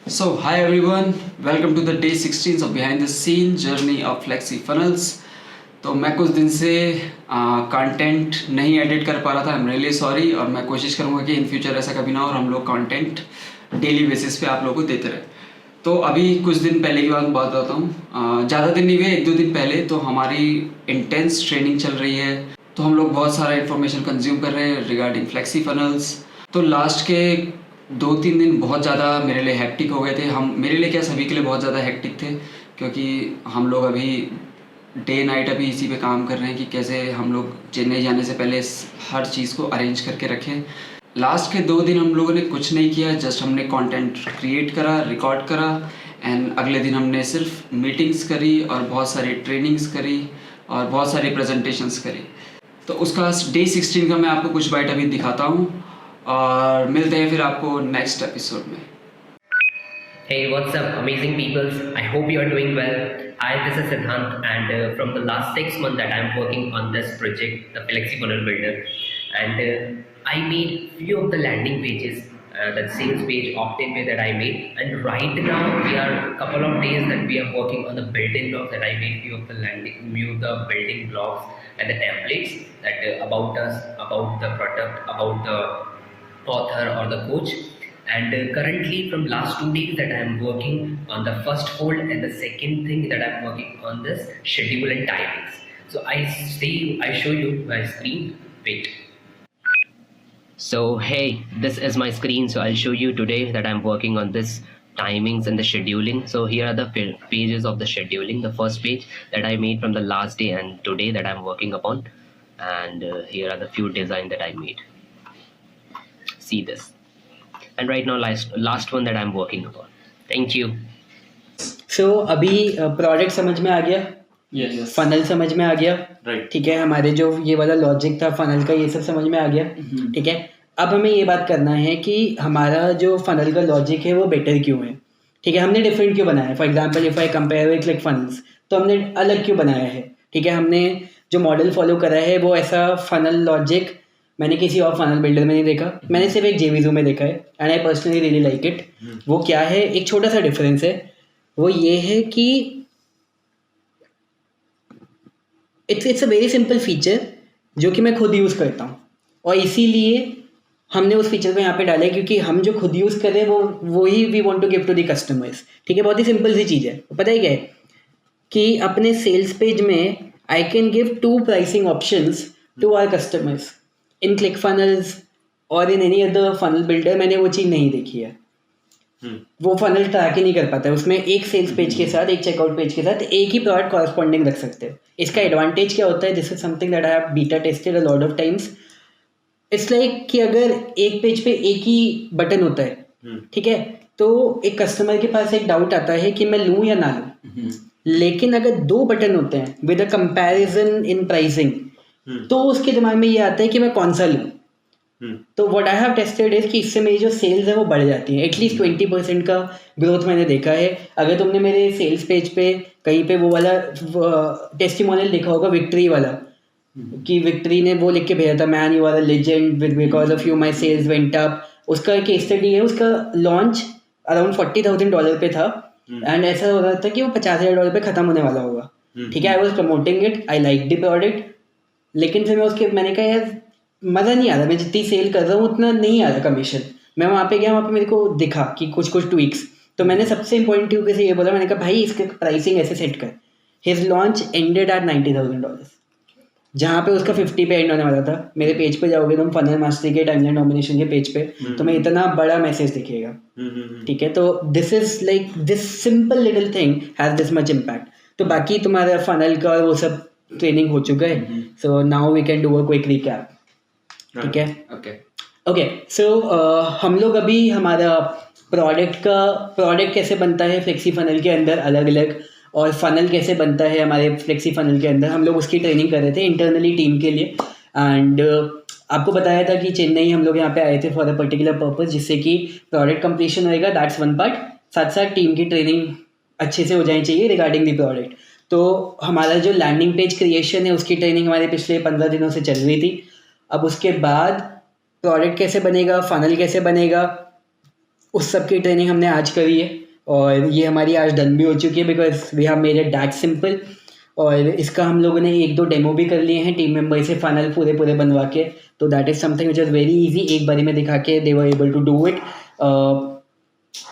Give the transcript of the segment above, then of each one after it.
So, hi everyone, welcome to the day 16 of behind the scene journey of Flexi Funnels. तो मैं कुछ दिन से कंटेंट नहीं एडिट कर पा रहा था, आई एम रियली सॉरी, और मैं कोशिश करूँगा कि इन फ्यूचर ऐसा कभी ना हो और हम लोग कंटेंट डेली बेसिस पे आप लोगों को देते रहे। तो अभी कुछ दिन पहले की बात बताता हूँ, ज़्यादा दिन नहीं हुए, 1-2 दिन पहले तो हमारी इंटेंस ट्रेनिंग चल रही है। तो हम लोग बहुत सारा इन्फॉर्मेशन कंज्यूम कर रहे हैं रिगार्डिंग फ्लेक्सी फनल्स। तो लास्ट के 2-3 दिन बहुत ज़्यादा मेरे लिए हेक्टिक हो गए थे। मेरे लिए क्या, सभी के लिए बहुत ज़्यादा हेक्टिक थे, क्योंकि हम लोग अभी डे नाइट अभी इसी पे काम कर रहे हैं कि कैसे हम लोग चेन्नई जाने से पहले हर चीज़ को अरेंज करके रखें। लास्ट के 2 दिन हम लोगों ने कुछ नहीं किया, जस्ट हमने कंटेंट क्रिएट करा, रिकॉर्ड करा, एंड अगले दिन हमने सिर्फ मीटिंग्स करी और बहुत सारी ट्रेनिंग्स करी और बहुत सारी प्रेजेंटेशंस करी। तो उसका डे 16 का मैं आपको कुछ बाइट अभी दिखाता हूँ और मिलते हैं फिर आपको नेक्स्ट एपिसोड में। Hey, what's up, amazing peoples? I hope you are doing well. Hi, this is Siddhant, and from the last 6 months that I'm working on this project, the Flexi Funnel Builder, and I made few of the landing pages, that sales page, opt-in page that I made, and right now we are a couple of days that we are working on the building blocks that I made few of the building blocks and the templates that about us, about the product, about the author or the coach. And currently from last 2 days that I am working on the first fold, and the second thing that I'm working on this schedule and timings. So I show you my screen. Wait. So hey, this is my screen. So I'll show you today that I'm working on this timings and the scheduling. So here are the pages of the scheduling. The first page that I made from the last day and today that I'm working upon, and here are the few design that I made. See this. And right now last one that I'm working upon. Thank you. So अभी product समझ में आ गया, Yes. Funnel समझ में आ गया, Right. ठीक है। हमारे जो ये वाला लॉजिक था फनल का, ये सब समझ में आ गया, ठीक है। अब हमें ये बात करना है कि हमारा जो फनल का लॉजिक है वो बेटर क्यों है, ठीक है। हमने डिफरेंट क्यों बनाया है। For example if I compare with click funnels, तो हमने अलग क्यों बनाया है, ठीक है। हमने जो मॉडल फॉलो करा है वो ऐसा फनल लॉजिक मैंने किसी और फनल बिल्डर में नहीं देखा, मैंने सिर्फ एक जेवीजू में देखा है, and I personally really like it. वो क्या है, एक छोटा सा डिफरेंस है, वो ये है कि it's a very simple feature जो कि मैं खुद यूज़ करता हूँ, और इसीलिए हमने उस फीचर को यहाँ पे डाला है, क्योंकि हम जो खुद यूज़ कर रहे हैं वो ही we want to give to the customers, ठीक है। बहुत ही सिंपल सी चीज़ है। पता है क्या है कि अपने सेल्स पेज में I can give 2 pricing options to our customers. In ClickFunnels और in any other funnel builder मैंने वो चीज़ नहीं देखी है। वो फनल ट्रैक ही नहीं कर पाता है, उसमें एक सेल्स पेज के साथ, एक चेकआउट पेज के साथ एक ही प्रोडक्ट कॉरस्पॉन्डिंग रख सकते हो। इसका एडवांटेज क्या होता है, this is something that I have beta tested a lot of times. It's like कि अगर एक पेज पे एक ही बटन होता है, ठीक है, तो एक कस्टमर के पास एक डाउट आता है कि मैं लूँ या ना लूँ। लेकिन अगर 2 बटन होते हैं with a comparison in pricing, तो उसके दिमाग में ये आता है कि मैं कौन सा लूँ। तो what I have tested is कि इससे मेरी जो सेल्स है वो बढ़ जाती है। एटलीस्ट 20% का ग्रोथ मैंने देखा है। अगर तुमने मेरे सेल्स पेज पे कहीं पे वो वाला टेस्टिमोनियल देखा होगा, विक्ट्री वाला, कि विक्ट्री ने वो लिख के भेजा था, man you are a legend with because of you my sales went up. उसका केस स्टडी है, उसका लॉन्च अराउंड $40,000 पे था, एंड ऐसा हो रहा था कि वो $50,000 पे खत्म होने वाला होगा, ठीक है। I was promoting it, I like the product, लेकिन फिर मैंने कहा यार मज़ा नहीं आ रहा, मैं जितनी सेल कर रहा हूँ उतना नहीं आ रहा कमीशन। मैं वहाँ पे गया, वहाँ पे मेरे को दिखा कि कुछ ट्वीक्स, तो मैंने सबसे इंपॉर्टेंट ट्यूब से ये बोला, मैंने कहा भाई इसके प्राइसिंग ऐसे सेट कर। हिज लॉन्च एंडेड एट $90,000, जहाँ पे उसका 50 पे एंड होने वाला था। मेरे पेज पे जाओगे तुम, फनल मास्टरी के टाइमलाइन डोमिनेशन के पेज पे, तो मैं इतना बड़ा मैसेज दिखेगा, ठीक है। तो this is like this simple little thing has this much impact. तो बाकी तुम्हारा फनल का वो सब ट्रेनिंग हो चुका है, so now we can do a quick recap, ठीक है। ओके सो हम लोग अभी हमारा प्रोडक्ट कैसे बनता है फ्लेक्सी फनल के अंदर अलग अलग, और फनल कैसे बनता है हमारे फ्लेक्सी फनल के अंदर, हम लोग उसकी ट्रेनिंग कर रहे थे इंटरनली टीम के लिए। एंड आपको बताया था कि चेन्नई हम लोग यहाँ पे आए थे फॉर अ पर्टिकुलर पर्पज, जिससे कि प्रोडक्ट कंप्लीशन होएगा, दैट्स वन पार्ट। साथ साथ टीम की ट्रेनिंग अच्छे से हो जानी चाहिए रिगार्डिंग द प्रोडक्ट। तो हमारा जो लैंडिंग पेज क्रिएशन है उसकी ट्रेनिंग हमारे पिछले 15 दिनों से चल रही थी। अब उसके बाद प्रोडक्ट कैसे बनेगा, फनल कैसे बनेगा, उस सब की ट्रेनिंग हमने आज करी है और ये हमारी आज डन भी हो चुकी है because we have made it that simple. और इसका हम लोगों ने 1-2 डेमो भी कर लिए हैं टीम मेंबर से फनल पूरे पूरे बनवा के। तो that is something which is very easy, एक बारी में दिखा के they were able to do it.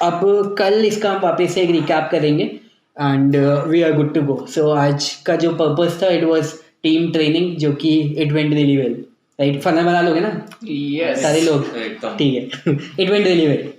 अब कल इसका हम वापस से एक रिकैप करेंगे and we are good to go. So आज का जो पर्पस था इट वाज टीम ट्रेनिंग, जो कि it went really well, right? Funnel बना लोगे ना यस सारे लोग? एकदम ठीक है इट वेंट रियली वेल।